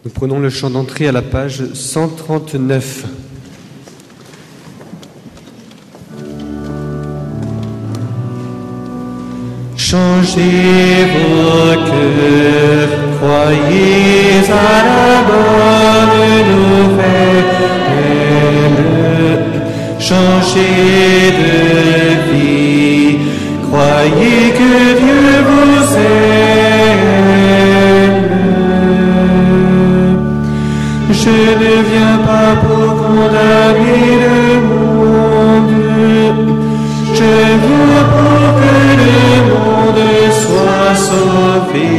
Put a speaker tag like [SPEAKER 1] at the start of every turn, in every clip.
[SPEAKER 1] Nous prenons le chant d'entrée à la page 139. Changez vos cœurs, croyez à la bonne nouvelle. Changez de vie, croyez que Dieu vous aime. Je ne viens pas pour condamner le monde, je viens pour que le monde soit sauvé.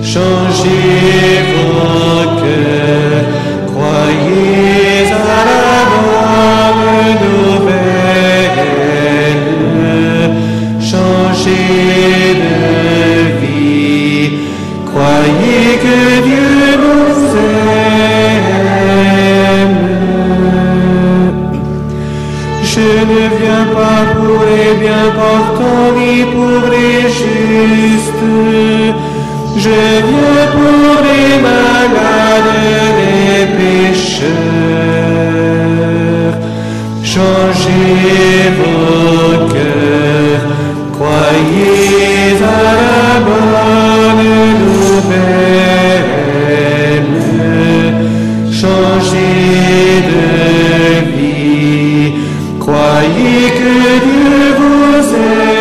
[SPEAKER 1] Changez vos cœurs, croyez à la bonne nouvelle. Changez de vie, croyez que Dieu nous aime. Je ne viens pas pour les bien portants ni pour les justes, je viens pour les malades, les pécheurs. Changez vos cœurs, croyez à la bonne nouvelle. Changez de vie, croyez que Dieu vous aime.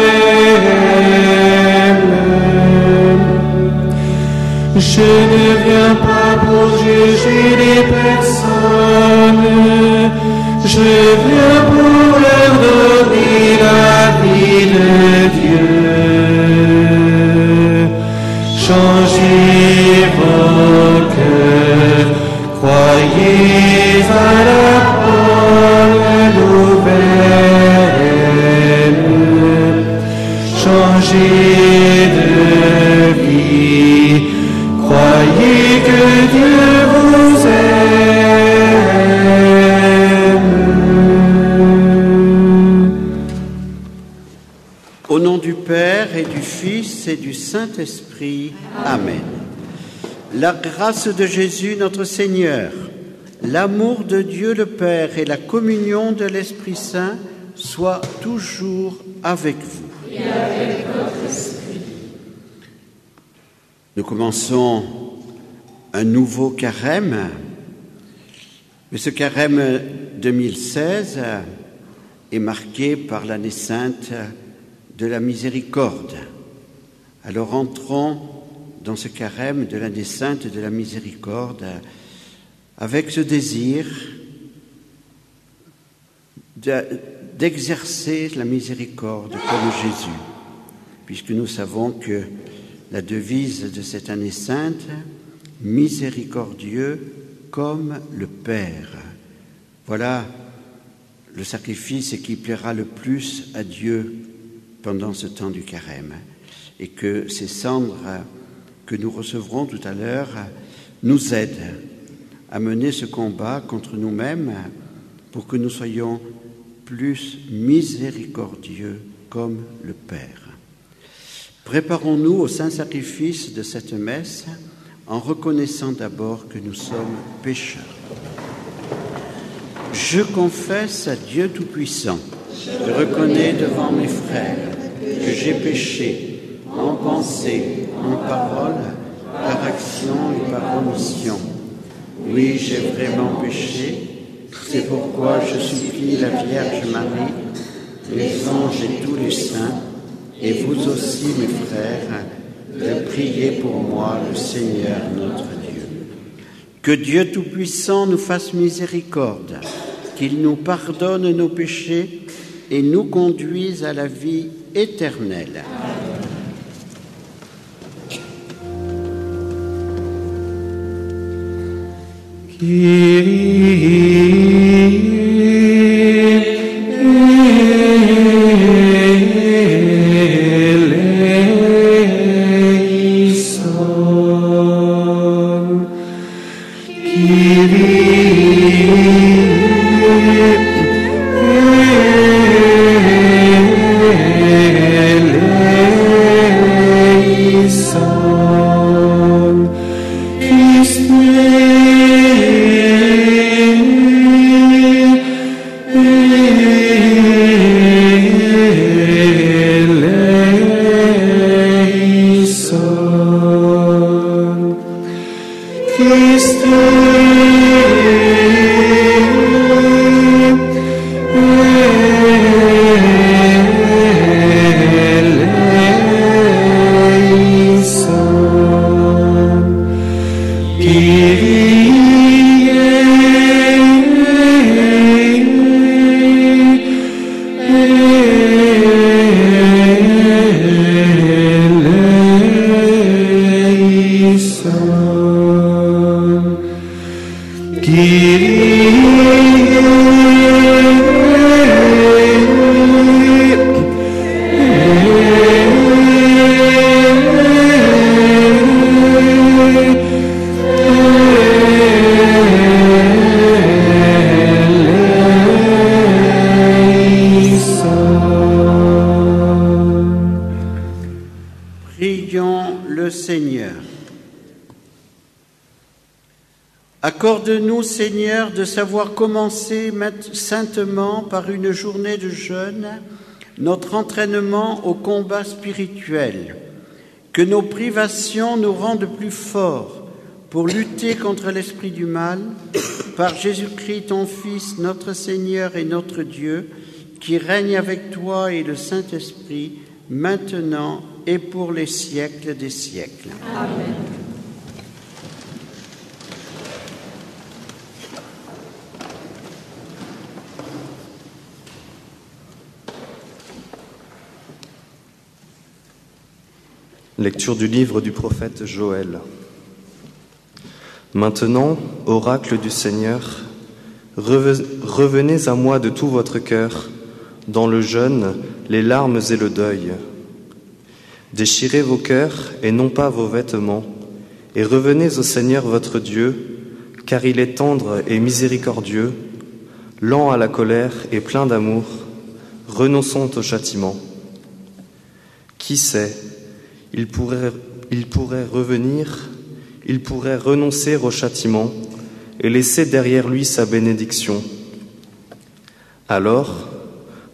[SPEAKER 1] Je ne viens pas pour juger les personnes, je viens pour leur donner la vie de Dieu. Changez vos cœurs, croyez à la bonne nouvelle. Changez de vie, croyez que Dieu vous aime.
[SPEAKER 2] Au nom du Père et du Fils et du Saint-Esprit. Amen. La grâce de Jésus notre Seigneur, l'amour de Dieu le Père et la communion de l'Esprit Saint soient toujours avec vous.
[SPEAKER 3] Et avec votre esprit.
[SPEAKER 2] Nous commençons un nouveau carême, mais ce carême 2016 est marqué par l'année sainte de la miséricorde. Alors entrons dans ce carême de l'année sainte de la miséricorde avec ce désir d'exercer la miséricorde comme Jésus, puisque nous savons que la devise de cette année sainte, miséricordieux comme le Père. Voilà le sacrifice qui plaira le plus à Dieu pendant ce temps du carême, et que ces cendres que nous recevrons tout à l'heure nous aident à mener ce combat contre nous-mêmes pour que nous soyons plus miséricordieux comme le Père. Préparons-nous au saint sacrifice de cette messe en reconnaissant d'abord que nous sommes pécheurs. Je confesse à Dieu Tout-Puissant, je reconnais devant mes frères que j'ai péché en pensée, en parole, par action et par omission. Oui, j'ai vraiment péché, c'est pourquoi je supplie la Vierge Marie, les anges et tous les saints, et vous aussi, mes frères, de prier pour moi, le Seigneur notre Dieu. Que Dieu Tout-Puissant nous fasse miséricorde, qu'il nous pardonne nos péchés et nous conduise à la vie éternelle. Prions le Seigneur. Accorde-nous, Seigneur, de savoir commencer saintement par une journée de jeûne notre entraînement au combat spirituel. Que nos privations nous rendent plus forts pour lutter contre l'esprit du mal, par Jésus-Christ, ton Fils, notre Seigneur et notre Dieu, qui règne avec toi et le Saint-Esprit, maintenant et pour les siècles des siècles.
[SPEAKER 3] Amen.
[SPEAKER 4] Lecture du livre du prophète Joël. Maintenant, oracle du Seigneur, revenez à moi de tout votre cœur, dans le jeûne, les larmes et le deuil. Déchirez vos cœurs et non pas vos vêtements, et revenez au Seigneur votre Dieu, car il est tendre et miséricordieux, lent à la colère et plein d'amour, renonçant au châtiment. Qui sait, il pourrait revenir, il pourrait renoncer au châtiment et laisser derrière lui sa bénédiction. Alors,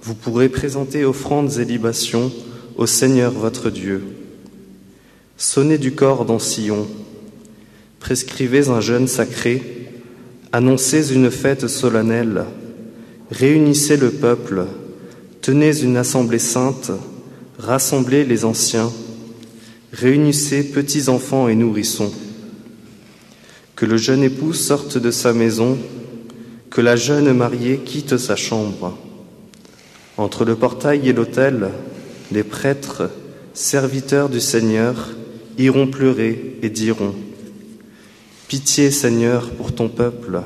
[SPEAKER 4] vous pourrez présenter offrandes et libations au Seigneur votre Dieu. Sonnez du cor dans Sion, prescrivez un jeûne sacré, annoncez une fête solennelle, réunissez le peuple, tenez une assemblée sainte, rassemblez les anciens, réunissez petits enfants et nourrissons. Que le jeune époux sorte de sa maison, que la jeune mariée quitte sa chambre. Entre le portail et l'autel, les prêtres, serviteurs du Seigneur, iront pleurer et diront : Pitié, Seigneur, pour ton peuple,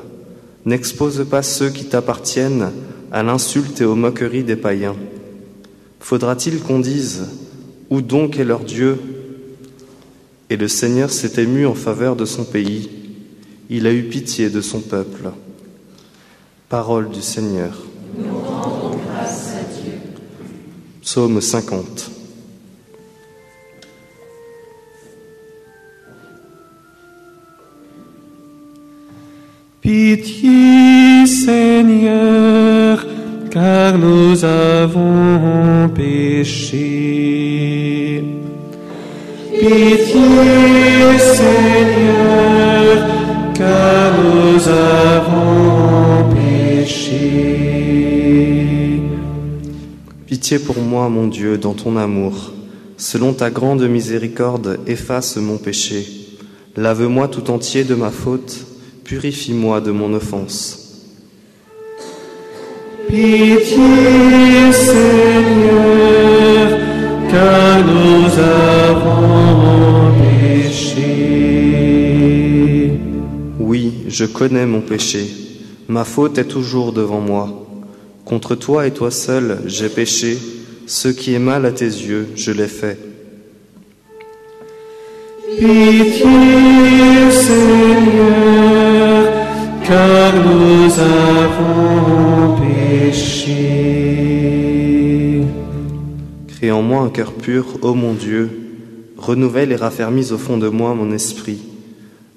[SPEAKER 4] n'expose pas ceux qui t'appartiennent à l'insulte et aux moqueries des païens. Faudra-t-il qu'on dise : Où donc est leur Dieu ? Et le Seigneur s'est ému en faveur de son pays. Il a eu pitié de son peuple. Parole du Seigneur.
[SPEAKER 3] Nous rendons grâce à Dieu.
[SPEAKER 4] Psaume 50.
[SPEAKER 1] Pitié, Seigneur, car nous avons péché. Pitié, Seigneur, car nous avons péché.
[SPEAKER 4] Pitié pour moi, mon Dieu, dans ton amour. Selon ta grande miséricorde, efface mon péché. Lave-moi tout entier de ma faute, purifie-moi de mon offense.
[SPEAKER 1] Pitié, Seigneur, car nous avons péché.
[SPEAKER 4] Oui, je connais mon péché. Ma faute est toujours devant moi. Contre toi et toi seul, j'ai péché. Ce qui est mal à tes yeux, je l'ai fait.
[SPEAKER 1] Pitié, Seigneur, car nous avons péché.
[SPEAKER 4] Crée en moi un cœur pur, ô mon Dieu. Renouvelle et raffermis au fond de moi mon esprit.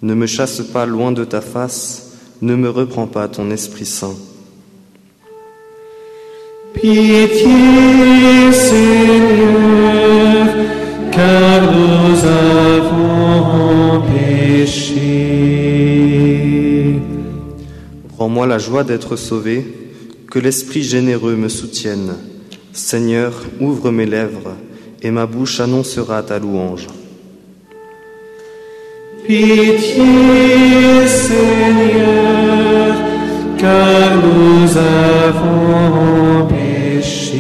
[SPEAKER 4] Ne me chasse pas loin de ta face, ne me reprends pas ton Esprit Saint.
[SPEAKER 1] Pitié, Seigneur, car nous avons péché.
[SPEAKER 4] Rends-moi la joie d'être sauvé, que l'Esprit généreux me soutienne. Seigneur, ouvre mes lèvres, et ma bouche annoncera ta louange.
[SPEAKER 1] Pitié, Seigneur, car nous avons péché.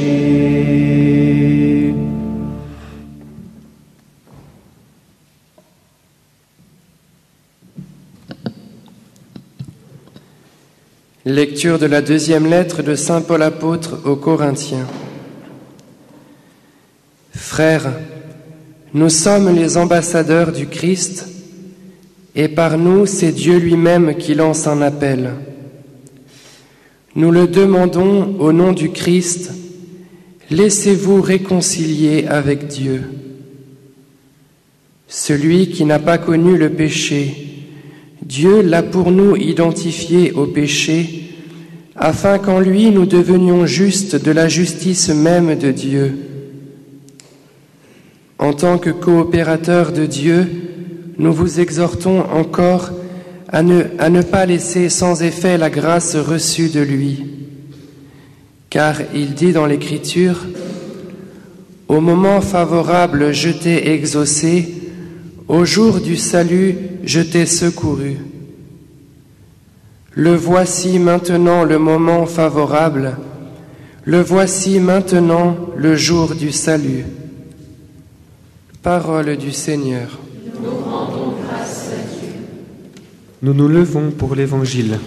[SPEAKER 5] Lecture de la deuxième lettre de saint Paul apôtre aux Corinthiens. Frères, nous sommes les ambassadeurs du Christ, et par nous c'est Dieu lui-même qui lance un appel. Nous le demandons au nom du Christ, laissez-vous réconcilier avec Dieu. Celui qui n'a pas connu le péché, Dieu l'a pour nous identifié au péché, afin qu'en lui nous devenions justes de la justice même de Dieu. En tant que coopérateurs de Dieu, nous vous exhortons encore à ne pas laisser sans effet la grâce reçue de lui. Car il dit dans l'Écriture, « Au moment favorable, je t'ai exaucé, au jour du salut, je t'ai secouru. » Le voici maintenant le moment favorable, le voici maintenant le jour du salut. Parole du Seigneur.
[SPEAKER 3] Nous rendons grâce à Dieu.
[SPEAKER 1] Nous nous levons pour l'Évangile.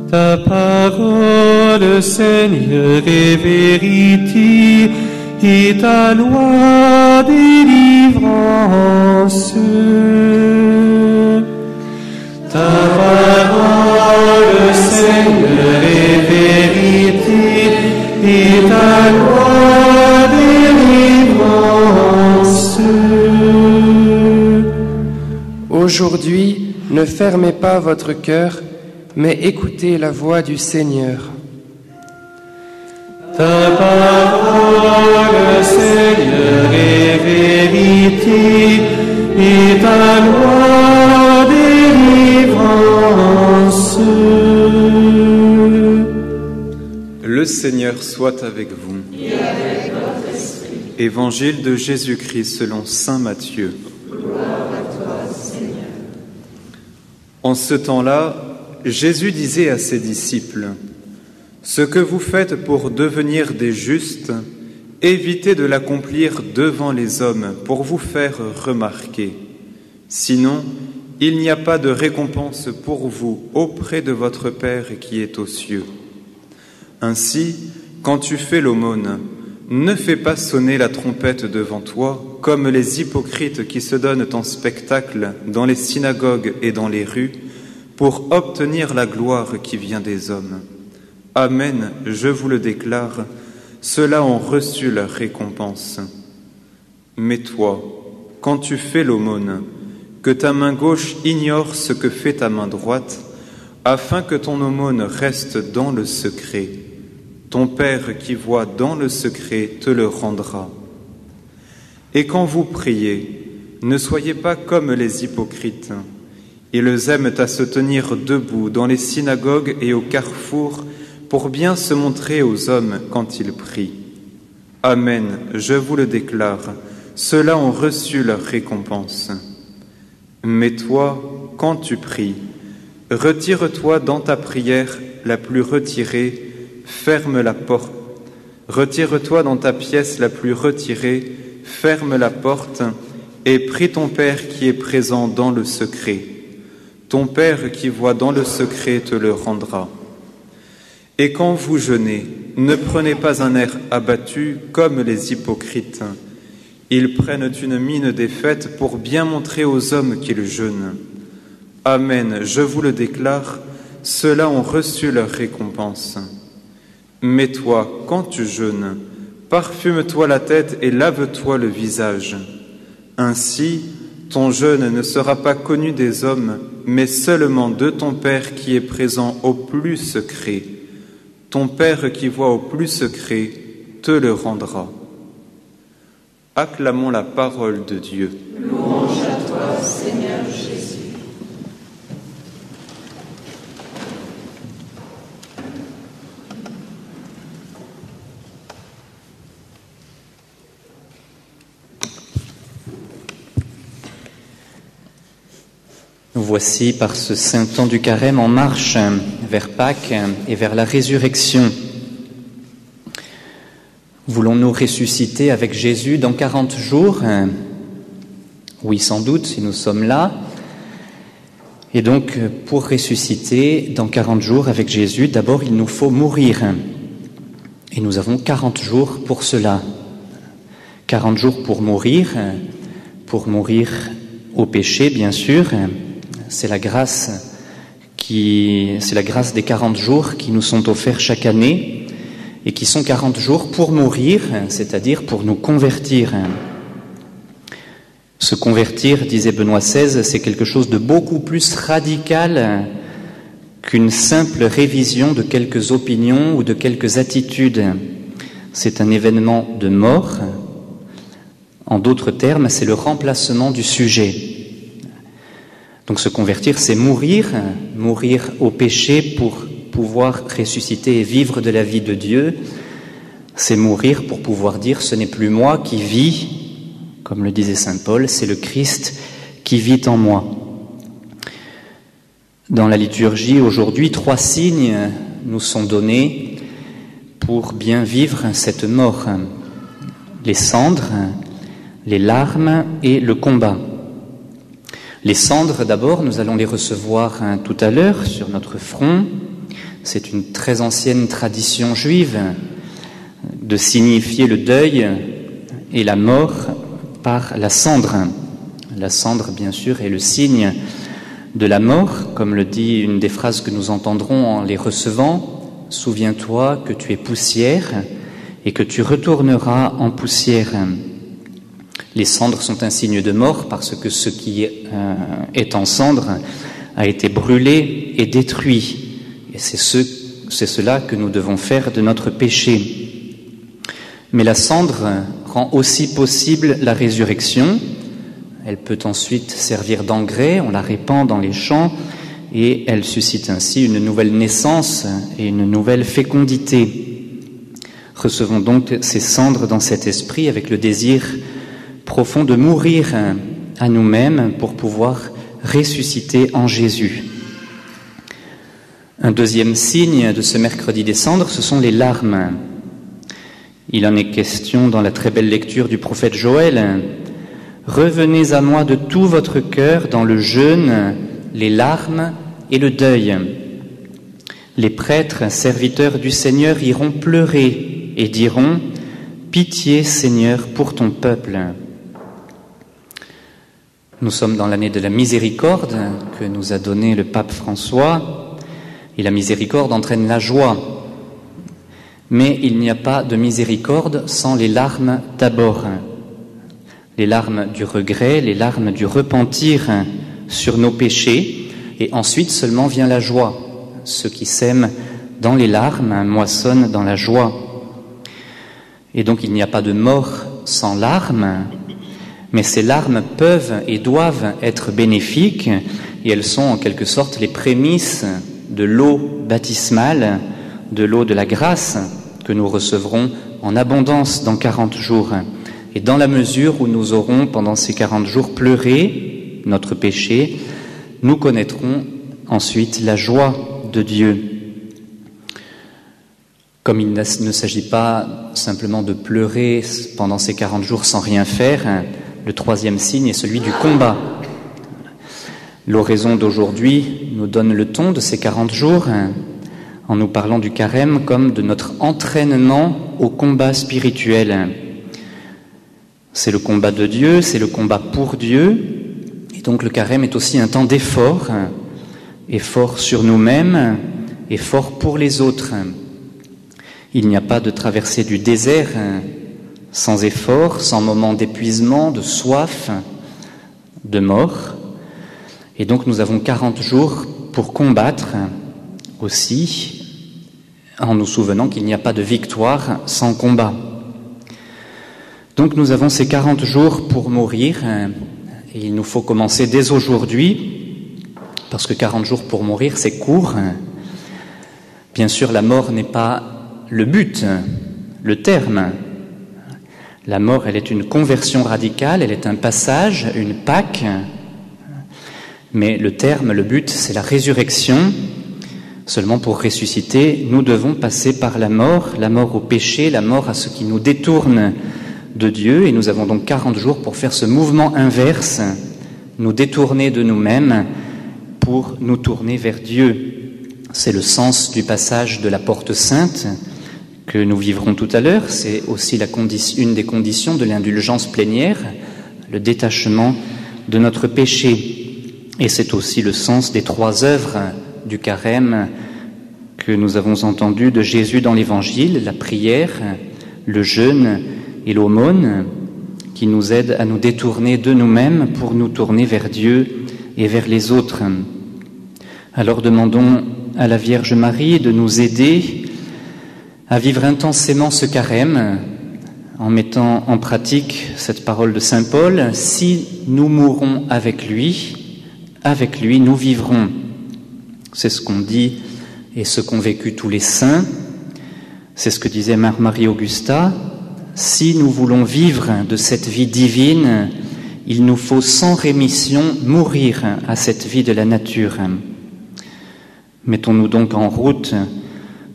[SPEAKER 1] Ta parole, Seigneur, est vérité, et ta loi délivrance. Ta parole, Seigneur, est vérité, et ta loi délivrance.
[SPEAKER 5] Aujourd'hui, ne fermez pas votre cœur, mais écoutez la voix du Seigneur.
[SPEAKER 1] Ta parole, Seigneur, est vérité, et ta loi délivrance.
[SPEAKER 6] Le Seigneur soit avec vous.
[SPEAKER 3] Et avec votre esprit.
[SPEAKER 6] Évangile de Jésus-Christ selon saint Matthieu.
[SPEAKER 3] Gloire à toi, Seigneur.
[SPEAKER 6] En ce temps-là, Jésus disait à ses disciples, « Ce que vous faites pour devenir des justes, évitez de l'accomplir devant les hommes pour vous faire remarquer. Sinon, il n'y a pas de récompense pour vous auprès de votre Père qui est aux cieux. Ainsi, quand tu fais l'aumône, ne fais pas sonner la trompette devant toi, comme les hypocrites qui se donnent en spectacle dans les synagogues et dans les rues, pour obtenir la gloire qui vient des hommes. Amen, je vous le déclare, ceux-là ont reçu leur récompense. Mais toi, quand tu fais l'aumône, que ta main gauche ignore ce que fait ta main droite, afin que ton aumône reste dans le secret. Ton Père qui voit dans le secret te le rendra. Et quand vous priez, ne soyez pas comme les hypocrites. Ils aiment à se tenir debout dans les synagogues et au carrefour pour bien se montrer aux hommes quand ils prient. Amen, je vous le déclare, ceux-là ont reçu leur récompense. Mais toi, quand tu pries, retire-toi dans ta prière la plus retirée, ferme la porte. Retire-toi dans ta pièce la plus retirée, ferme la porte et prie ton Père qui est présent dans le secret. Ton Père qui voit dans le secret te le rendra. Et quand vous jeûnez, ne prenez pas un air abattu comme les hypocrites. Ils prennent une mine défaite pour bien montrer aux hommes qu'ils jeûnent. Amen, je vous le déclare, ceux-là ont reçu leur récompense. Mais toi, quand tu jeûnes, parfume-toi la tête et lave-toi le visage. Ainsi, ton jeûne ne sera pas connu des hommes, mais seulement de ton Père qui est présent au plus secret. Ton Père qui voit au plus secret te le rendra. Acclamons la parole de Dieu.
[SPEAKER 3] Louange à toi, Seigneur Jésus.
[SPEAKER 7] Nous voici par ce saint temps du carême en marche vers Pâques et vers la résurrection. Voulons-nous ressusciter avec Jésus dans 40 jours ? Oui, sans doute, si nous sommes là. Et donc, pour ressusciter dans 40 jours avec Jésus, d'abord, il nous faut mourir. Et nous avons 40 jours pour cela. 40 jours pour mourir au péché, bien sûr. C'est la grâce des 40 jours qui nous sont offerts chaque année et qui sont 40 jours pour mourir, c'est-à-dire pour nous convertir. Se convertir, disait Benoît XVI, c'est quelque chose de beaucoup plus radical qu'une simple révision de quelques opinions ou de quelques attitudes. C'est un événement de mort. En d'autres termes, c'est le remplacement du sujet. Donc se convertir, c'est mourir au péché pour pouvoir ressusciter et vivre de la vie de Dieu. C'est mourir pour pouvoir dire « ce n'est plus moi qui vis », comme le disait saint Paul, c'est le Christ qui vit en moi. Dans la liturgie, aujourd'hui, 3 signes nous sont donnés pour bien vivre cette mort. Les cendres, les larmes et le combat. Les cendres, d'abord, nous allons les recevoir tout à l'heure sur notre front. C'est une très ancienne tradition juive de signifier le deuil et la mort par la cendre. La cendre, bien sûr, est le signe de la mort, comme le dit une des phrases que nous entendrons en les recevant. « Souviens-toi que tu es poussière et que tu retourneras en poussière ». Les cendres sont un signe de mort parce que ce qui est en cendre a été brûlé et détruit. Et c'est cela que nous devons faire de notre péché. Mais la cendre rend aussi possible la résurrection. Elle peut ensuite servir d'engrais, on la répand dans les champs et elle suscite ainsi une nouvelle naissance et une nouvelle fécondité. Recevons donc ces cendres dans cet esprit avec le désir profond de mourir à nous-mêmes pour pouvoir ressusciter en Jésus. Un deuxième signe de ce mercredi des cendres, ce sont les larmes. Il en est question dans la très belle lecture du prophète Joël. « Revenez à moi de tout votre cœur dans le jeûne, les larmes et le deuil. Les prêtres, serviteurs du Seigneur, iront pleurer et diront « Pitié, Seigneur, pour ton peuple ». Nous sommes dans l'année de la miséricorde que nous a donnée le pape François, et la miséricorde entraîne la joie. Mais il n'y a pas de miséricorde sans les larmes d'abord. Les larmes du regret, les larmes du repentir sur nos péchés, et ensuite seulement vient la joie. Ceux qui sèment dans les larmes moissonnent dans la joie. Et donc il n'y a pas de mort sans larmes, mais ces larmes peuvent et doivent être bénéfiques, et elles sont en quelque sorte les prémices de l'eau baptismale, de l'eau de la grâce que nous recevrons en abondance dans 40 jours. Et dans la mesure où nous aurons pendant ces 40 jours pleuré notre péché, nous connaîtrons ensuite la joie de Dieu. Comme il ne s'agit pas simplement de pleurer pendant ces 40 jours sans rien faire, le troisième signe est celui du combat. L'oraison d'aujourd'hui nous donne le ton de ces 40 jours en nous parlant du carême comme de notre entraînement au combat spirituel. C'est le combat de Dieu, c'est le combat pour Dieu, et donc le carême est aussi un temps d'effort, effort sur nous-mêmes, effort pour les autres. Il n'y a pas de traversée du désert sans effort, sans moment d'épuisement, de soif, de mort. Et donc nous avons 40 jours pour combattre aussi, en nous souvenant qu'il n'y a pas de victoire sans combat. Donc nous avons ces 40 jours pour mourir, et il nous faut commencer dès aujourd'hui, parce que 40 jours pour mourir, c'est court. Bien sûr, la mort n'est pas le but, le terme. La mort, elle est une conversion radicale, elle est un passage, une Pâque, mais le terme, le but, c'est la résurrection, Seulement pour ressusciter, nous devons passer par la mort au péché, la mort à ce qui nous détourne de Dieu. Et nous avons donc 40 jours pour faire ce mouvement inverse, nous détourner de nous-mêmes pour nous tourner vers Dieu. C'est le sens du passage de la porte sainte que nous vivrons tout à l'heure. C'est aussi une des conditions de l'indulgence plénière, le détachement de notre péché. Et c'est aussi le sens des 3 œuvres du carême que nous avons entendu de Jésus dans l'Évangile, la prière, le jeûne et l'aumône, qui nous aident à nous détourner de nous-mêmes pour nous tourner vers Dieu et vers les autres. Alors demandons à la Vierge Marie de nous aider à vivre intensément ce carême en mettant en pratique cette parole de Saint Paul. Si nous mourrons avec lui nous vivrons. C'est ce qu'on dit et ce qu'ont vécu tous les saints. C'est ce que disait Mère Marie-Augusta. Si nous voulons vivre de cette vie divine, il nous faut sans rémission mourir à cette vie de la nature. Mettons-nous donc en route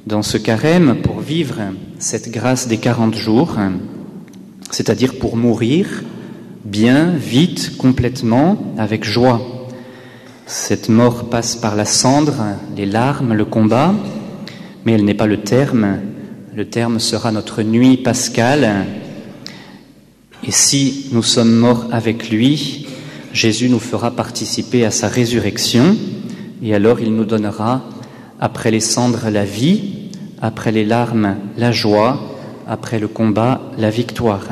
[SPEAKER 7] dans ce carême pour vivre cette grâce des 40 jours, c'est-à-dire pour mourir bien, vite, complètement, avec joie. Cette mort passe par la cendre, les larmes, le combat, mais elle n'est pas le terme. Le terme sera notre nuit pascale. Et si nous sommes morts avec lui, Jésus nous fera participer à sa résurrection, et alors il nous donnera, après les cendres, la vie, après les larmes, la joie, après le combat, la victoire.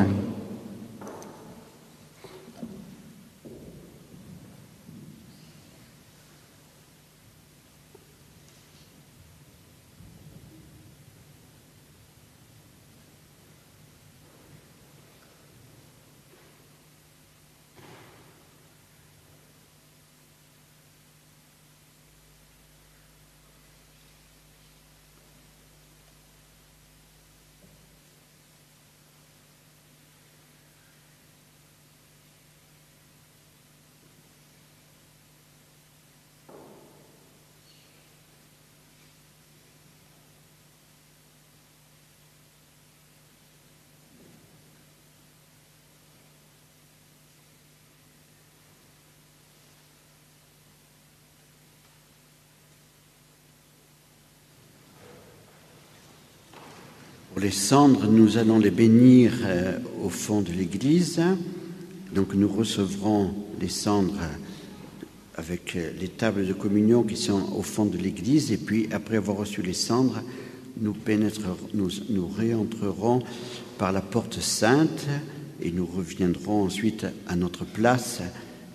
[SPEAKER 2] Pour les cendres, nous allons les bénir au fond de l'église. Donc nous recevrons les cendres avec les tables de communion qui sont au fond de l'église. Et puis, après avoir reçu les cendres, nous réentrerons par la porte sainte et nous reviendrons ensuite à notre place.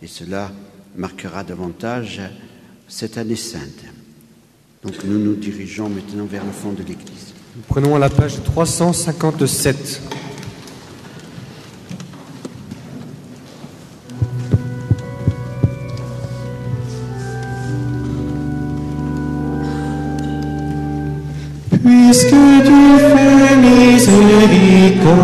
[SPEAKER 2] Et cela marquera davantage cette année sainte. Donc nous nous dirigeons maintenant vers le fond de l'église.
[SPEAKER 1] Nous prenons à la page 357. Puisque tu fais miséricorde,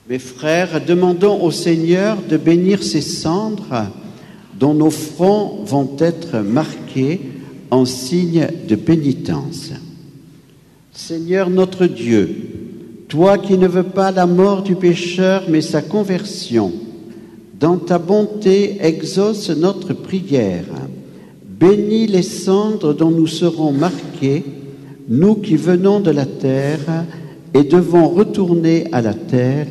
[SPEAKER 2] Mes frères, demandons au Seigneur de bénir ces cendres dont nos fronts vont être marqués en signe de pénitence. Seigneur notre Dieu, toi qui ne veux pas la mort du pécheur mais sa conversion, dans ta bonté exauce notre prière. Bénis les cendres dont nous serons marqués, nous qui venons de la terre et devons retourner à la terre,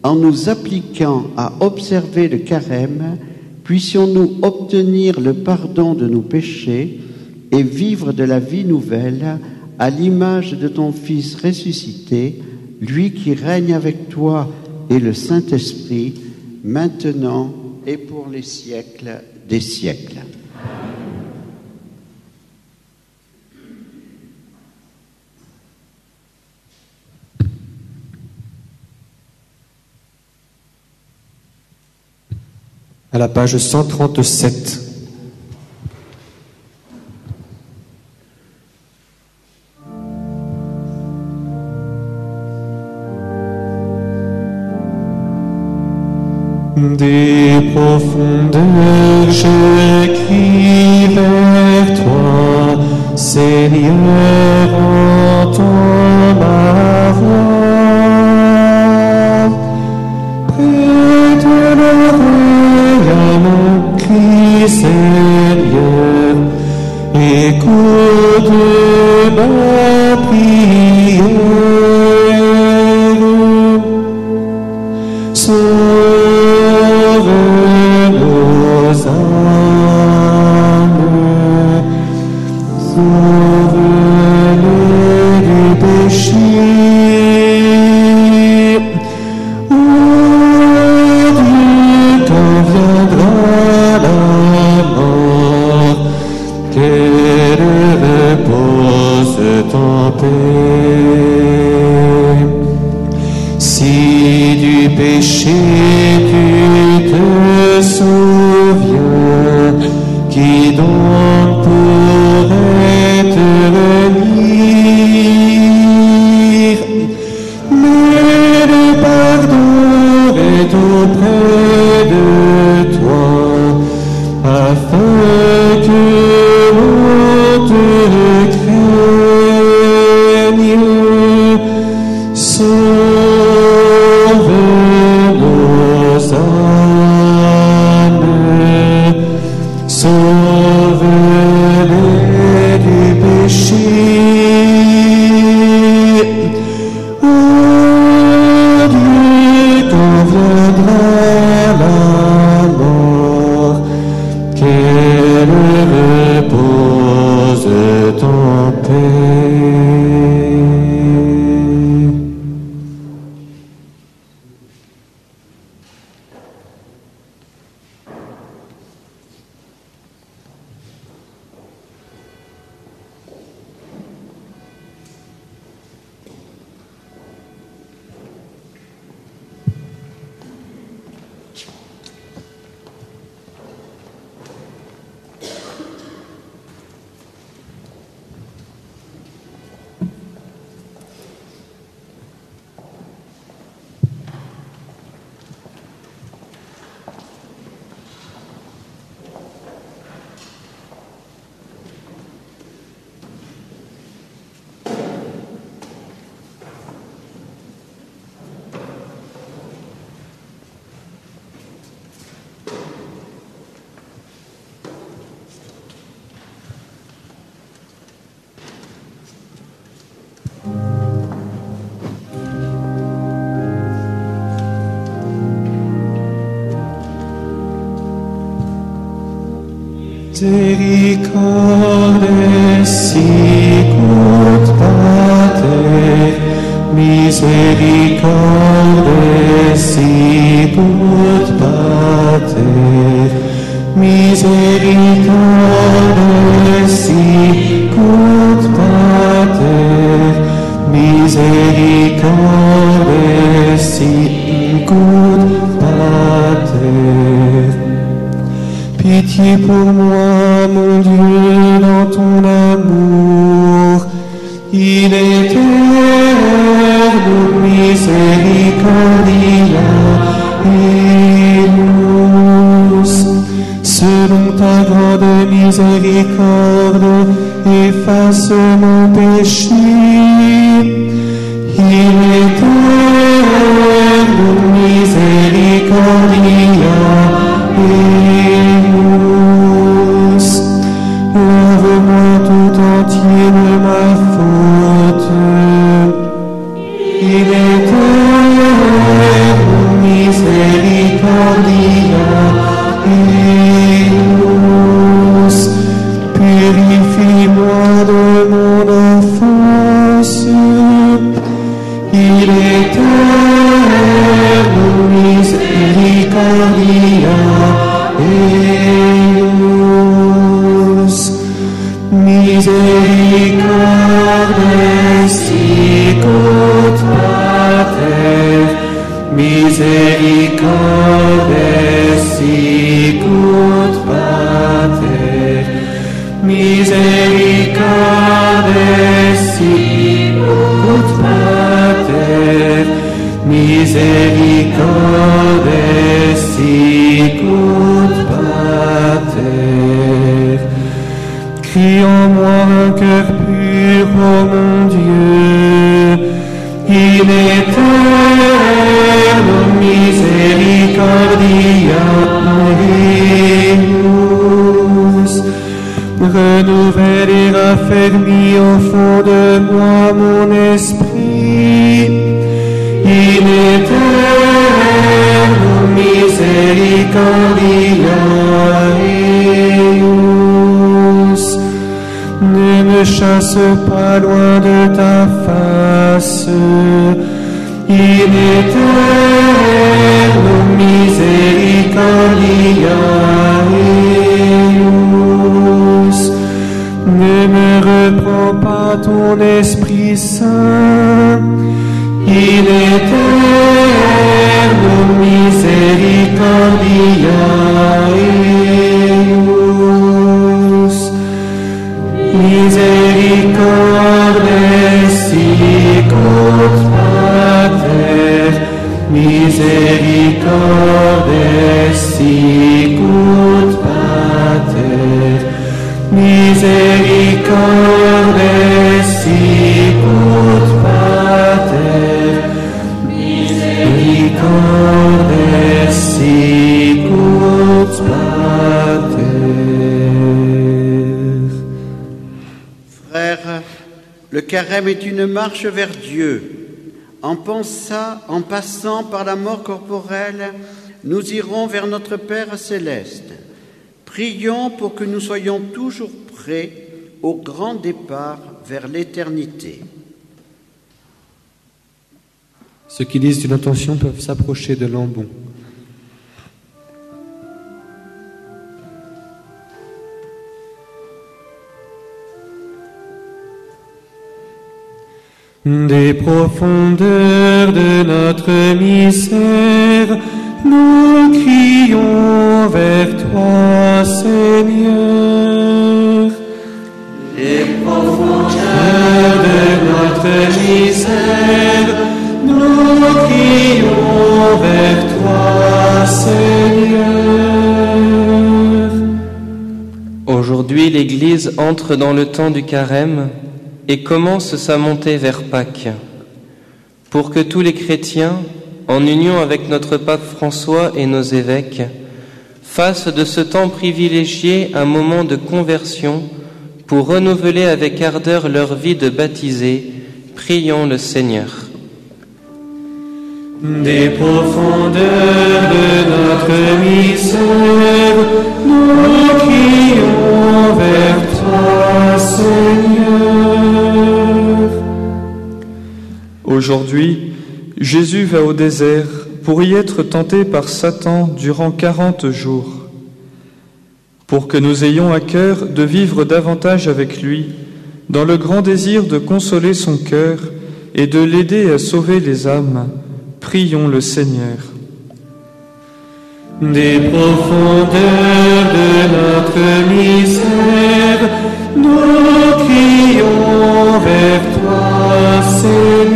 [SPEAKER 2] en nous appliquant à observer le carême, puissions-nous obtenir le pardon de nos péchés et vivre de la vie nouvelle à l'image de ton Fils ressuscité, lui qui règne avec toi et le Saint-Esprit, maintenant et pour les siècles des siècles.
[SPEAKER 1] À la page 137. Des profondeurs je crie vers toi, Seigneur, entends ma voix. Prête l'oreille à mon cri, Seigneur, écoute ma prière. Sauve nos âmes, sauve-les du péché. Ô Dieu, quand viendra la mort, qu'elle repose en paix. Si du péché tu te souviens, qui donc pourrait te remir? Mais le pardon est auprès de toi, afin que l'on te craigne. Sauve nos âmes, sauve-les du péché. Ô Dieu, quand viendra la mort, qu'elle repose en paix. Misericordes sicut Pater, misericordes sicut Pater, misericordes sicut Pater, misericordes sicut Pater. Pitié pour moi, mon Dieu, dans ton amour inéternel, miséricordie Selon ta grande miséricorde, efface mon péché. Il eterno misericordia eius. Lave-moi tout entier de ma faute. Il eterno misericordia eius. Purifie-moi de mon offense. Il eterno misericordia eius. Misericordes sicut Pater, misericordes sicut Pater, misericordes sicut Pater, misericordes sicut Pater. Crie en moi un cœur pur, ô mon Dieu. Il eterno misericordia eius. Renouvelle et raffermis au fond de moi mon esprit. Il eterno misericordia eius. Ne me chasse pas loin de ta face. Il eterno misericordia eius. Ne me reprends pas ton Esprit Saint. Il eterno misericordia eius. Misericordes sicut Pater, misericordes sicut Pater, misericordes sicut Pater, misericordes sicut Pater.
[SPEAKER 2] Frères, le carême est une marche vers Dieu. En passant par la mort corporelle, nous irons vers notre Père céleste. Prions pour que nous soyons toujours prêts au grand départ vers l'éternité.
[SPEAKER 1] Ceux qui disent une intention peuvent s'approcher de l'ambon. Des profondeurs de notre misère, nous crions vers toi, Seigneur. Des profondeurs de notre misère, nous crions vers toi, Seigneur.
[SPEAKER 5] Aujourd'hui, l'Église entre dans le temps du carême et commence sa montée vers Pâques, pour que tous les chrétiens, en union avec notre pape François et nos évêques, fassent de ce temps privilégié un moment de conversion pour renouveler avec ardeur leur vie de baptisés. Prions le Seigneur.
[SPEAKER 1] Des profondeurs de notre misère, nous crions vers toi, Seigneur.
[SPEAKER 8] Aujourd'hui, Jésus va au désert pour y être tenté par Satan durant 40 jours. Pour que nous ayons à cœur de vivre davantage avec lui, dans le grand désir de consoler son cœur et de l'aider à sauver les âmes, prions le Seigneur.
[SPEAKER 1] Des profondeurs de notre misère, nous crions vers toi, Seigneur.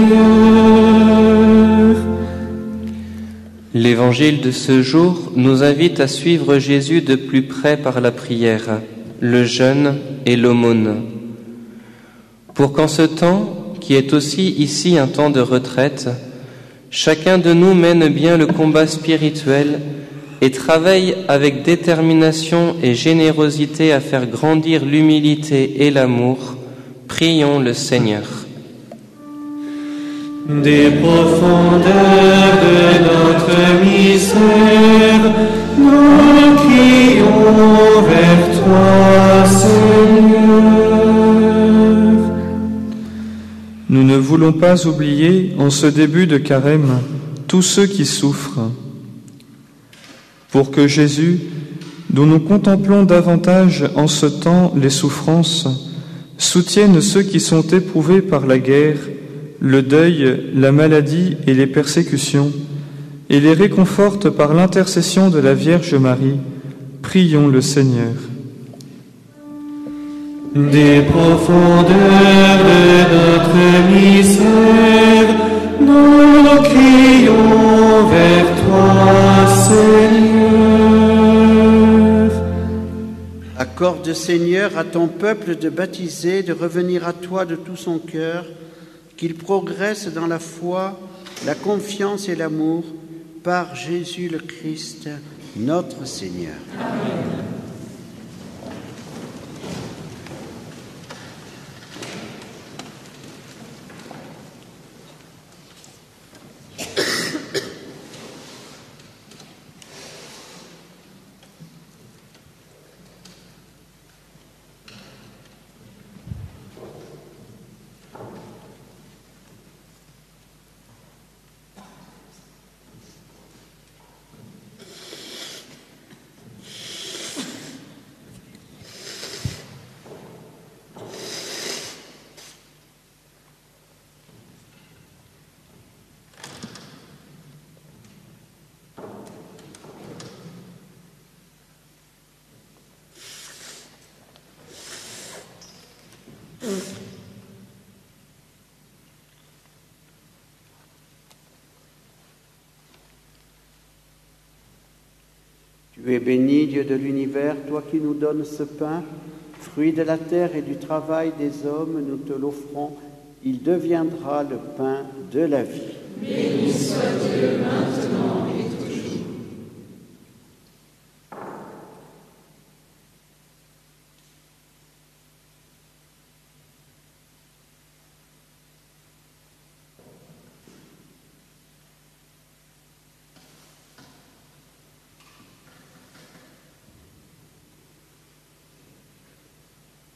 [SPEAKER 5] L'évangile de ce jour nous invite à suivre Jésus de plus près par la prière, le jeûne et l'aumône. Pour qu'en ce temps, qui est aussi ici un temps de retraite, chacun de nous mène bien le combat spirituel et travaille avec détermination et générosité à faire grandir l'humilité et l'amour. Prions le Seigneur.
[SPEAKER 1] Des profondeurs de notre misère, nous crions vers toi, Seigneur.
[SPEAKER 8] Nous ne voulons pas oublier, en ce début de carême, tous ceux qui souffrent. Pour que Jésus, dont nous contemplons davantage en ce temps les souffrances, soutienne ceux qui sont éprouvés par la guerre, le deuil, la maladie et les persécutions, et les réconforte par l'intercession de la Vierge Marie, prions le Seigneur.
[SPEAKER 1] Des profondeurs de notre misère, nous crions vers toi, Seigneur.
[SPEAKER 2] Accorde, Seigneur, à ton peuple de baptiser, de revenir à toi de tout son cœur, qu'il progresse dans la foi, la confiance et l'amour, par Jésus le Christ, notre Seigneur. Amen. Tu es béni, Dieu de l'univers, toi qui nous donnes ce pain, fruit de la terre et du travail des hommes, nous te l'offrons, il deviendra le pain de la vie.
[SPEAKER 3] Béni soit Dieu maintenant et toujours.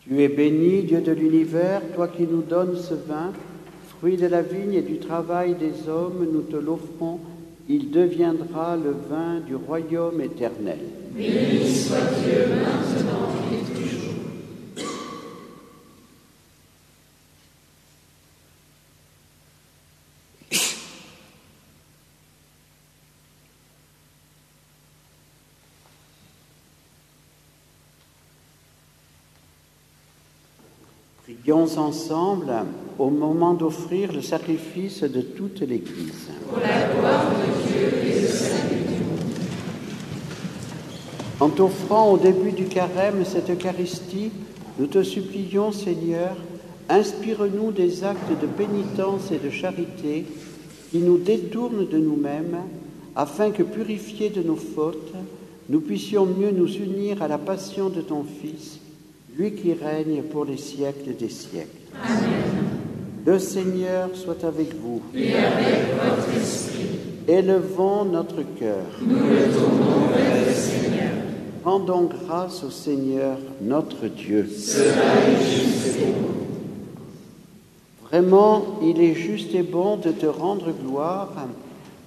[SPEAKER 2] Tu es béni, Dieu de l'univers, toi qui nous donnes ce vin, fruit de la vigne et du travail des hommes, nous te l'offrons, il deviendra le vin du royaume éternel.
[SPEAKER 3] Béni soit Dieu maintenant et toujours.
[SPEAKER 2] Prions ensemble au moment d'offrir le sacrifice de toute l'Église.
[SPEAKER 3] Pour la gloire de Dieu et le salut du monde.
[SPEAKER 2] En t'offrant au début du carême cette Eucharistie, nous te supplions, Seigneur, inspire-nous des actes de pénitence et de charité qui nous détournent de nous-mêmes, afin que, purifiés de nos fautes, nous puissions mieux nous unir à la passion de ton Fils, lui qui règne pour les siècles des siècles.
[SPEAKER 3] Amen.
[SPEAKER 2] Le Seigneur soit avec vous.
[SPEAKER 3] Et avec votre esprit.
[SPEAKER 2] Élevons notre cœur.
[SPEAKER 3] Nous le tournons vers le Seigneur.
[SPEAKER 2] Rendons grâce au Seigneur, notre Dieu.
[SPEAKER 3] Cela est juste et bon.
[SPEAKER 2] Vraiment, il est juste et bon de te rendre gloire,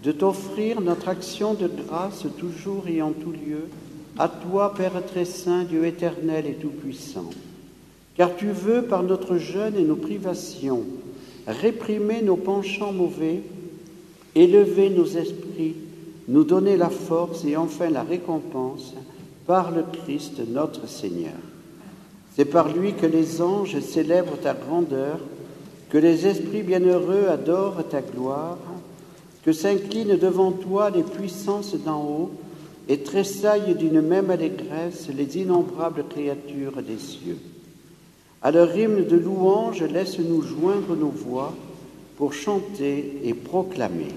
[SPEAKER 2] de t'offrir notre action de grâce toujours et en tout lieu, à toi, Père très saint, Dieu éternel et tout-puissant. Car tu veux, par notre jeûne et nos privations, réprimer nos penchants mauvais, élever nos esprits, nous donner la force et enfin la récompense par le Christ notre Seigneur. C'est par lui que les anges célèbrent ta grandeur, que les esprits bienheureux adorent ta gloire, que s'inclinent devant toi les puissances d'en haut et tressaillent d'une même allégresse les innombrables créatures des cieux. À leur hymne de louange, laisse-nous joindre nos voix pour chanter et proclamer.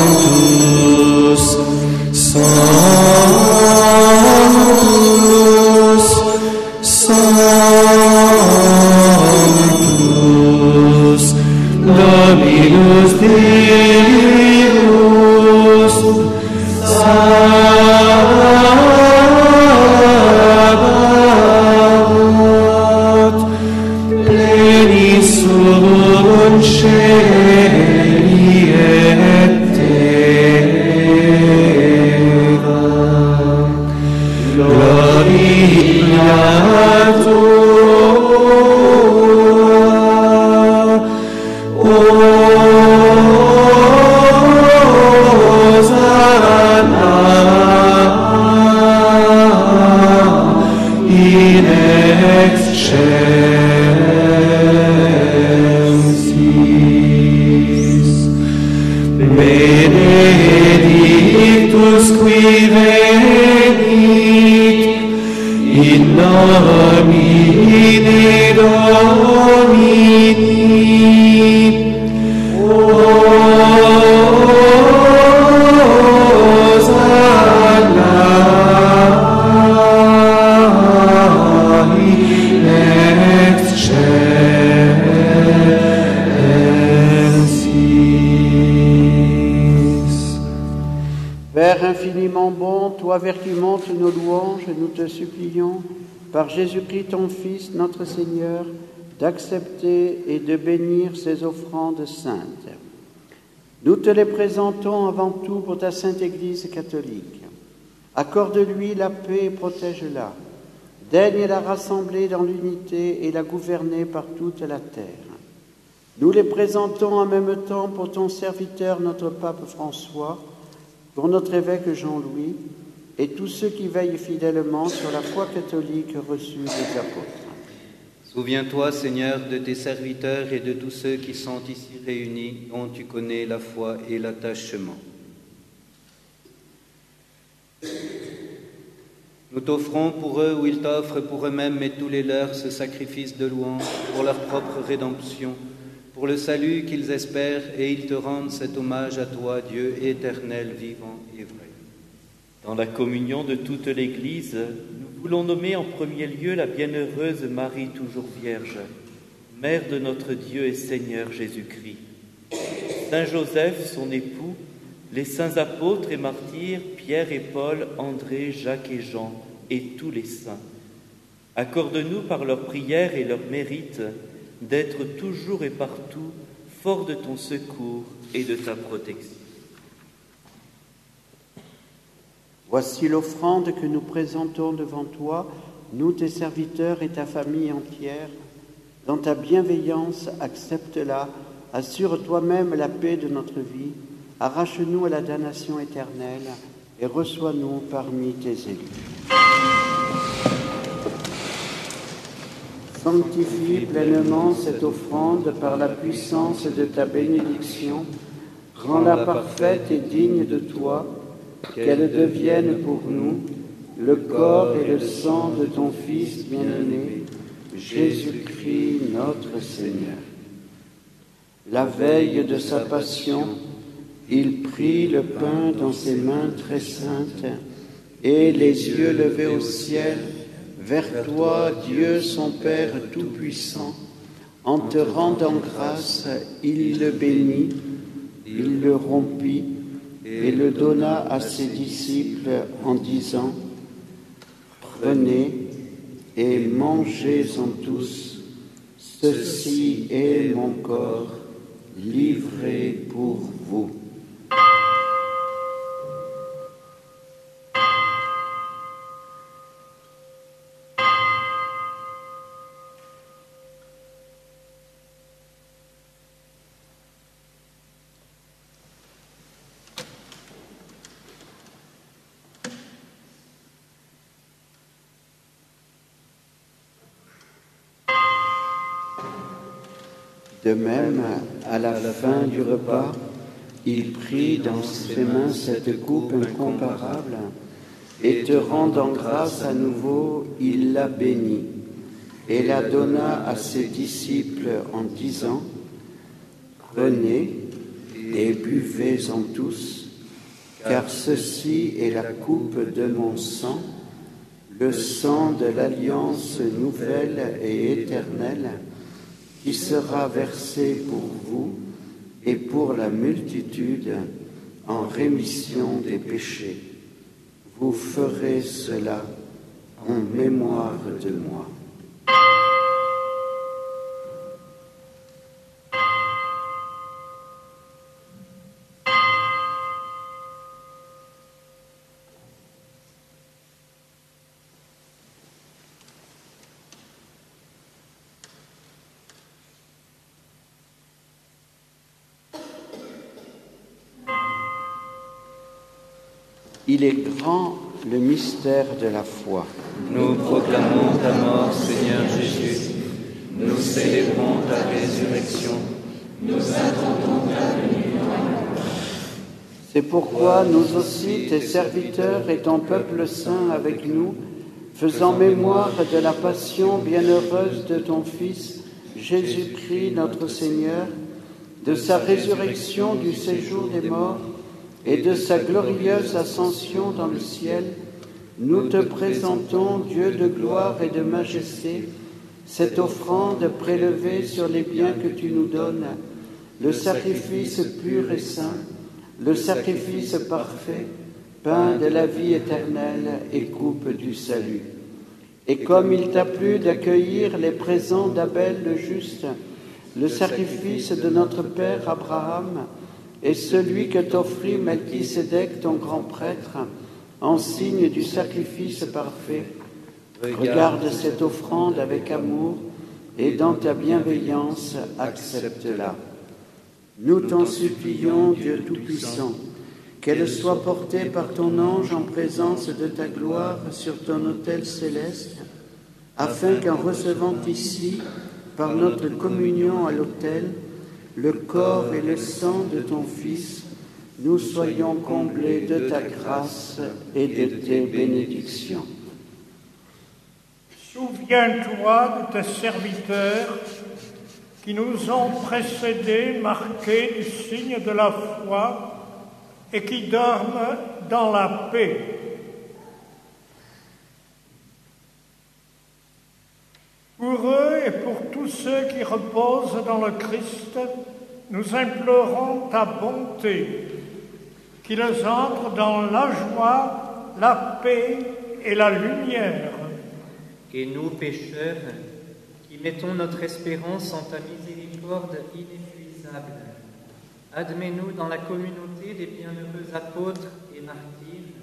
[SPEAKER 1] Sanctus, Sanctus, Sanctus, Dominus Deus, Sabaoth, plenis suum cieli et terra, gloria tua, Hosanna in excelsis. Benedictus qui venit in nomine Domini. Hosanna in excelsis.
[SPEAKER 2] Père infiniment bon, toi vers qui montent nos louanges, nous te supplions, par Jésus-Christ ton Fils, notre Seigneur, d'accepter et de bénir ces offrandes saintes. Nous te les présentons avant tout pour ta sainte Église catholique. Accorde-lui la paix et protège-la. Daigne la rassembler dans l'unité et la gouverner par toute la terre. Nous les présentons en même temps pour ton serviteur, notre pape François, pour notre évêque Jean-Louis et tous ceux qui veillent fidèlement sur la foi catholique reçue des apôtres.
[SPEAKER 9] Souviens-toi, Seigneur, de tes serviteurs et de tous ceux qui sont ici réunis, dont tu connais la foi et l'attachement. Nous t'offrons pour eux ou ils t'offrent pour eux-mêmes et tous les leurs ce sacrifice de louange pour leur propre rédemption, pour le salut qu'ils espèrent, et ils te rendent cet hommage à toi, Dieu éternel, vivant et vrai.
[SPEAKER 10] Dans la communion de toute l'Église, nous voulons nommer en premier lieu la bienheureuse Marie toujours Vierge, Mère de notre Dieu et Seigneur Jésus-Christ, Saint Joseph, son époux, les saints apôtres et martyrs, Pierre et Paul, André, Jacques et Jean, et tous les saints. Accorde-nous par leurs prières et leurs mérites d'être toujours et partout forts de ton secours et de ta protection.
[SPEAKER 2] Voici l'offrande que nous présentons devant toi, nous tes serviteurs et ta famille entière. Dans ta bienveillance, accepte-la, assure toi-même la paix de notre vie, arrache-nous à la damnation éternelle et reçois-nous parmi tes élus. Sanctifie pleinement cette offrande par la puissance de ta bénédiction, rends-la parfaite et digne de toi, qu'elle devienne pour nous le corps et le sang de ton Fils bien-aimé, Jésus-Christ notre Seigneur. La veille de sa passion, il prit le pain dans ses mains très saintes et, les yeux levés au ciel, vers toi, Dieu son Père Tout-Puissant, en te rendant grâce, il le bénit, il le rompit et le donna à ses disciples en disant : Prenez et mangez-en tous, ceci est mon corps livré pour vous. De même, à la fin du repas, il prit dans ses mains cette coupe incomparable et te rendant grâce à nouveau, il la bénit et la donna à ses disciples en disant : Prenez et buvez-en tous, car ceci est la coupe de mon sang, le sang de l'alliance nouvelle et éternelle, qui sera versé pour vous et pour la multitude en rémission des péchés. Vous ferez cela en mémoire de moi. Il est grand le mystère de la foi.
[SPEAKER 9] Nous proclamons ta mort, Seigneur Jésus. Nous célébrons ta résurrection. Nous attendons ta venue.
[SPEAKER 2] C'est pourquoi nous aussi, tes serviteurs et ton peuple saint avec nous, faisant mémoire de la passion bienheureuse de ton Fils, Jésus-Christ notre Seigneur, de sa résurrection du séjour des morts, et de sa glorieuse ascension dans le ciel, nous te présentons, Dieu de gloire et de majesté, cette offrande prélevée sur les biens que tu nous donnes, le sacrifice pur et saint, le sacrifice parfait, pain de la vie éternelle et coupe du salut. Et comme il t'a plu d'accueillir les présents d'Abel le juste, le sacrifice de notre père Abraham, et celui que t'offrit Melchisédek, ton grand prêtre, en signe du sacrifice parfait, regarde cette offrande avec amour et dans ta bienveillance, accepte-la. Nous t'en supplions, Dieu Tout-Puissant, qu'elle soit portée par ton ange en présence de ta gloire sur ton autel céleste, afin qu'en recevant ici, par notre communion à l'autel, le corps et le sang de ton Fils, nous soyons comblés de ta grâce et de tes bénédictions.
[SPEAKER 11] Souviens-toi de tes serviteurs qui nous ont précédés, marqués du signe de la foi et qui dorment dans la paix. Pour eux et pour tous ceux qui reposent dans le Christ, nous implorons ta bonté, qu'ils entrent dans la joie, la paix et la lumière.
[SPEAKER 12] Et nous, pécheurs, qui mettons notre espérance en ta miséricorde inépuisable, admets-nous dans la communauté des bienheureux apôtres et martyrs,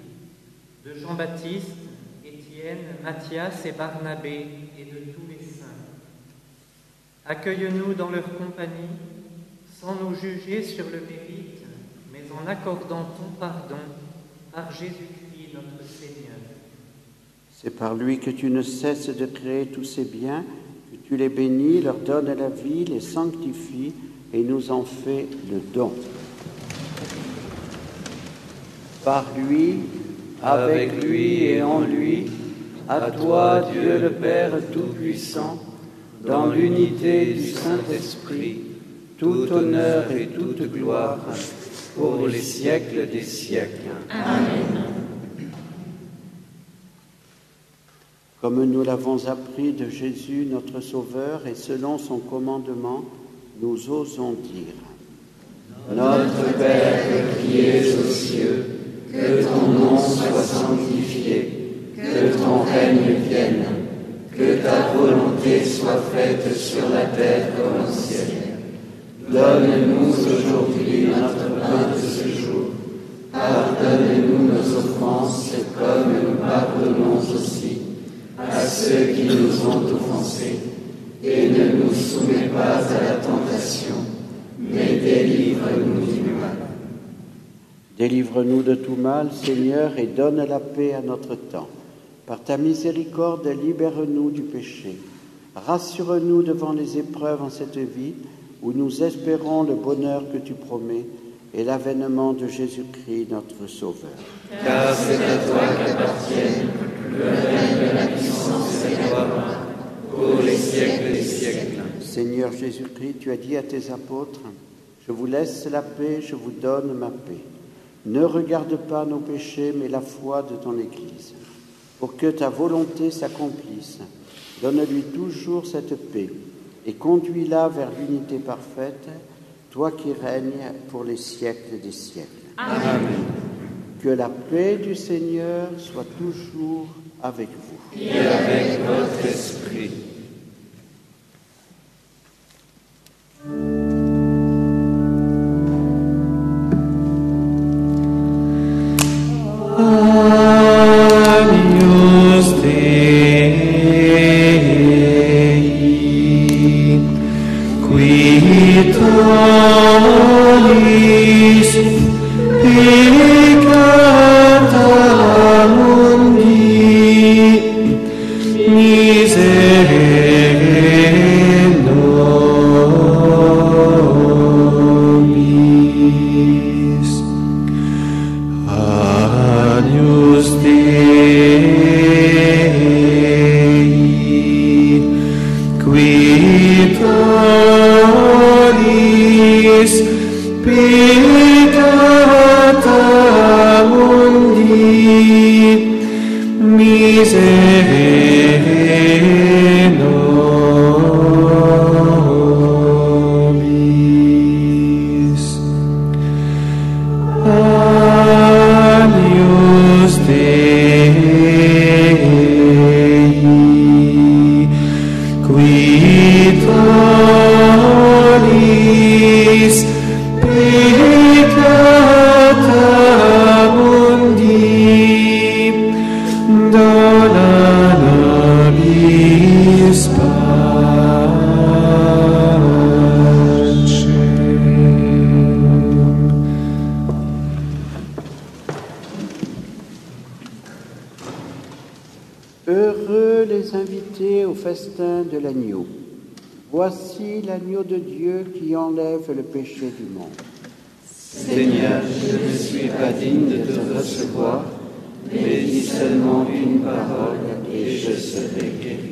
[SPEAKER 12] de Jean-Baptiste, Étienne, Matthias et Barnabé, et de tous les saints. Accueille-nous dans leur compagnie, sans nous juger sur le mérite, mais en accordant ton pardon par Jésus-Christ notre Seigneur.
[SPEAKER 2] C'est par lui que tu ne cesses de créer tous ces biens, que tu les bénis, leur donnes la vie, les sanctifies et nous en fais le don. Par lui, avec lui et en lui, à toi, Dieu le Père Tout-Puissant, dans l'unité du Saint-Esprit, tout honneur et toute gloire pour les siècles des siècles.
[SPEAKER 3] Amen.
[SPEAKER 2] Comme nous l'avons appris de Jésus, notre Sauveur, et selon son commandement, nous osons dire : Notre Père qui es aux cieux, que ton nom soit sanctifié, que ton règne vienne, que ta volonté soit faite sur la terre comme au ciel. Donne-nous aujourd'hui notre pain de ce jour. Pardonne-nous nos offenses comme nous pardonnons aussi à ceux qui nous ont offensés. Et ne nous soumets pas à la tentation, mais délivre-nous du mal. Délivre-nous de tout mal, Seigneur, et donne la paix à notre temps. Par ta miséricorde, libère-nous du péché. Rassure-nous devant les épreuves en cette vie, où nous espérons le bonheur que tu promets et l'avènement de Jésus-Christ, notre Sauveur.
[SPEAKER 3] Car c'est à toi qu'appartiennent le règne, la puissance et la gloire, pour les siècles des siècles.
[SPEAKER 2] Seigneur Jésus-Christ, tu as dit à tes apôtres, « Je vous laisse la paix, je vous donne ma paix. Ne regarde pas nos péchés, mais la foi de ton Église. Pour que ta volonté s'accomplisse, donne-lui toujours cette paix et conduis-la vers l'unité parfaite, toi qui règnes pour les siècles des siècles. »
[SPEAKER 3] Amen.
[SPEAKER 2] Que la paix du Seigneur soit toujours avec vous.
[SPEAKER 3] Et avec votre esprit.
[SPEAKER 2] Heureux les invités au festin de l'agneau. Voici l'agneau de Dieu qui enlève le péché du monde.
[SPEAKER 3] Seigneur, je ne suis pas digne de te recevoir, mais dis seulement une parole et je serai guéri.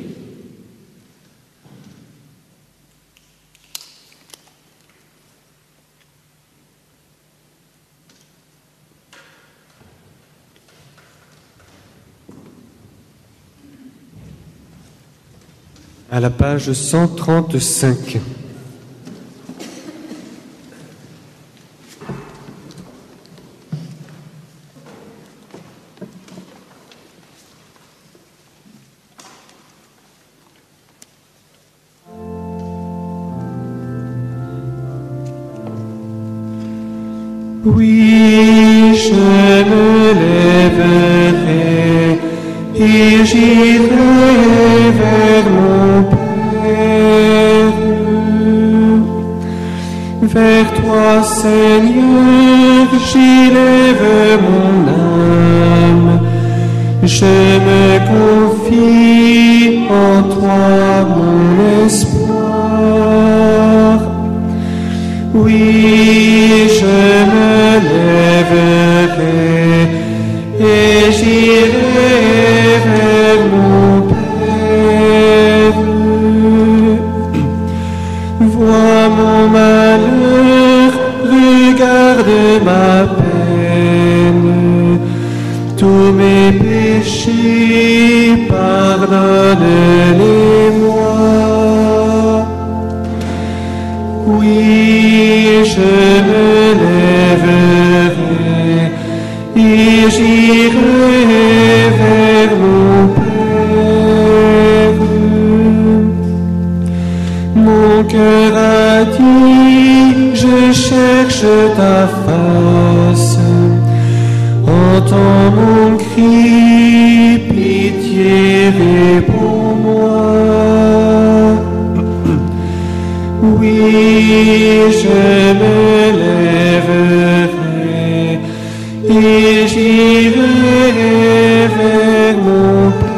[SPEAKER 1] À la page 135. Oui, je me lèverai et j'irai vers mon Père. Vers toi, Seigneur, j'élève mon âme. Je me confie en toi, mon espoir. Oui, je me lèverai et j'irai vers mon Père. Vois mon malheur, regarde ma peine. Tous mes péchés, pardonne-les-moi. Oui, je me lèverai et j'irai vers mon Père. Mon cœur a dit, je cherche ta face. Entends mon cri, pitié, réponds-moi. Oui, je me lèverai et j'irai vers mon Père.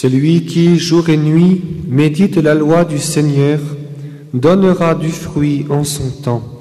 [SPEAKER 1] Celui qui, jour et nuit, médite la loi du Seigneur, donnera du fruit en son temps.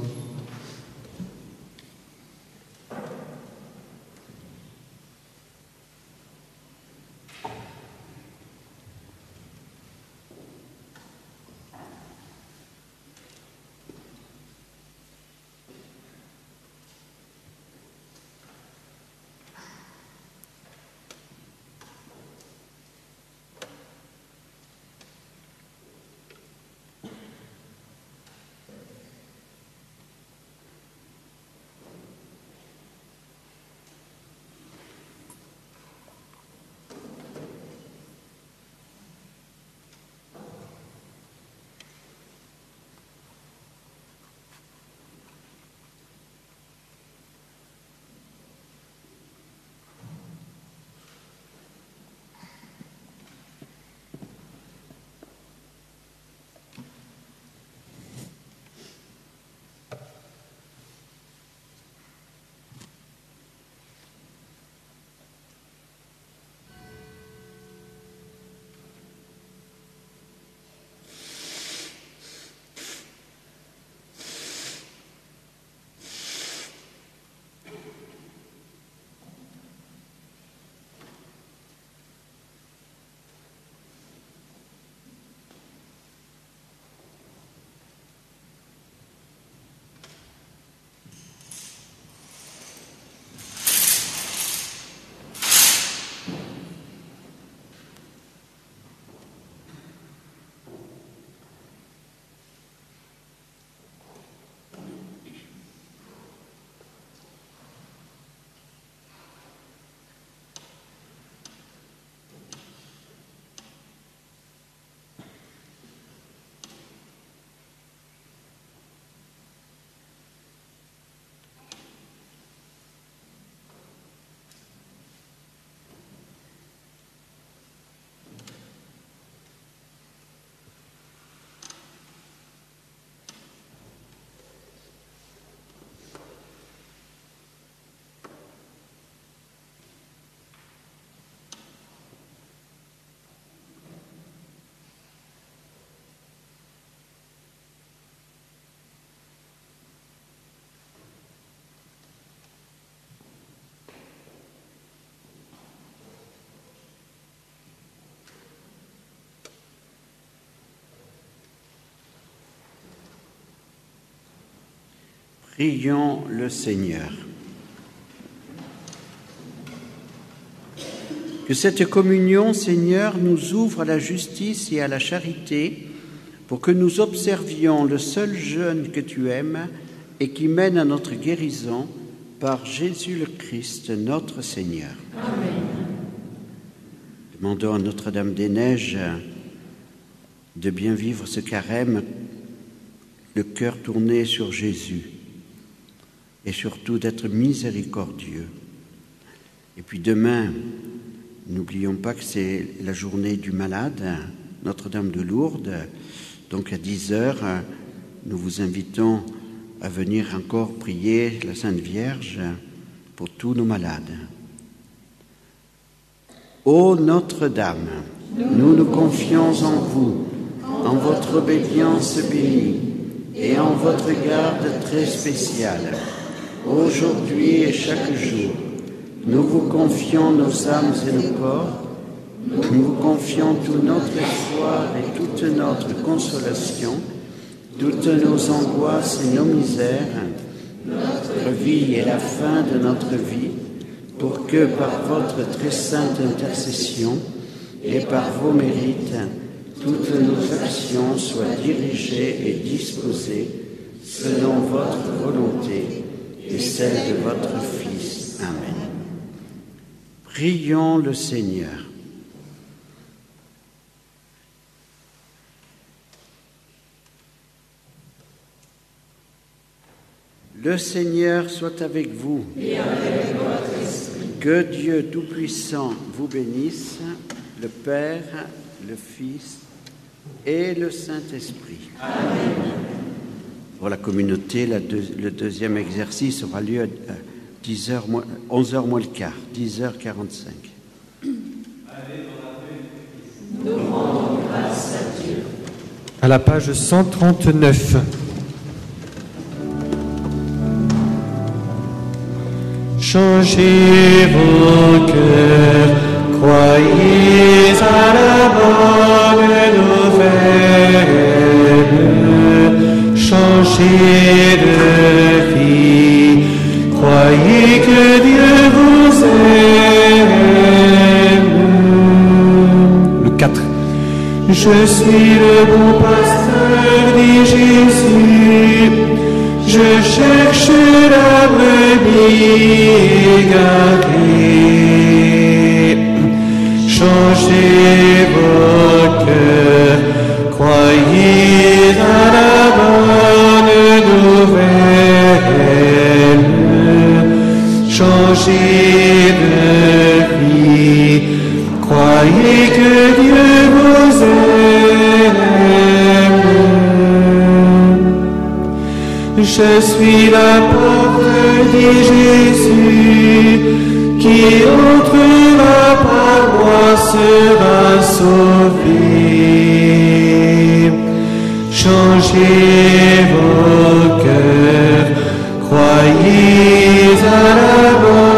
[SPEAKER 2] Prions le Seigneur. Que cette communion, Seigneur, nous ouvre à la justice et à la charité pour que nous observions le seul jeûne que tu aimes et qui mène à notre guérison par Jésus le Christ, notre Seigneur.
[SPEAKER 13] Amen.
[SPEAKER 2] Demandons à Notre-Dame-des-Neiges de bien vivre ce carême, le cœur tourné sur Jésus, et surtout d'être miséricordieux. Et puis demain, n'oublions pas que c'est la journée du malade, Notre-Dame de Lourdes. Donc à 10h, nous vous invitons à venir encore prier la Sainte Vierge pour tous nos malades. Ô Notre-Dame, nous nous confions en vous, en votre obédience bénie et en votre garde très spéciale. Aujourd'hui et chaque jour, nous vous confions nos âmes et nos corps, nous vous confions tout notre espoir et toute notre consolation, toutes nos angoisses et nos misères, notre vie et la fin de notre vie, pour que par votre très sainte intercession et par vos mérites, toutes nos actions soient dirigées et disposées selon votre volonté et celle de votre Fils. Amen. Prions le Seigneur. Le Seigneur soit avec vous.
[SPEAKER 13] Et avec votre esprit.
[SPEAKER 2] Que Dieu Tout-Puissant vous bénisse, le Père, le Fils et le Saint-Esprit.
[SPEAKER 13] Amen.
[SPEAKER 2] Pour la communauté, le deuxième exercice aura lieu à 11h moins le quart, 10h45.
[SPEAKER 1] À la page 139. Changez vos cœurs, croyez à la bonne nouvelle, changez de vie, croyez que Dieu vous aime. Le 4. Je suis le bon pasteur, dit Jésus, je cherche la brebis égarée. Changez vos cœurs, croyez à la bonne nouvelle. Changez de vie, croyez que Dieu vous aime. Je suis la porte, dit Jésus, qui entrera par moi sera sauvé. Changez vos cœurs, croyez à la bonne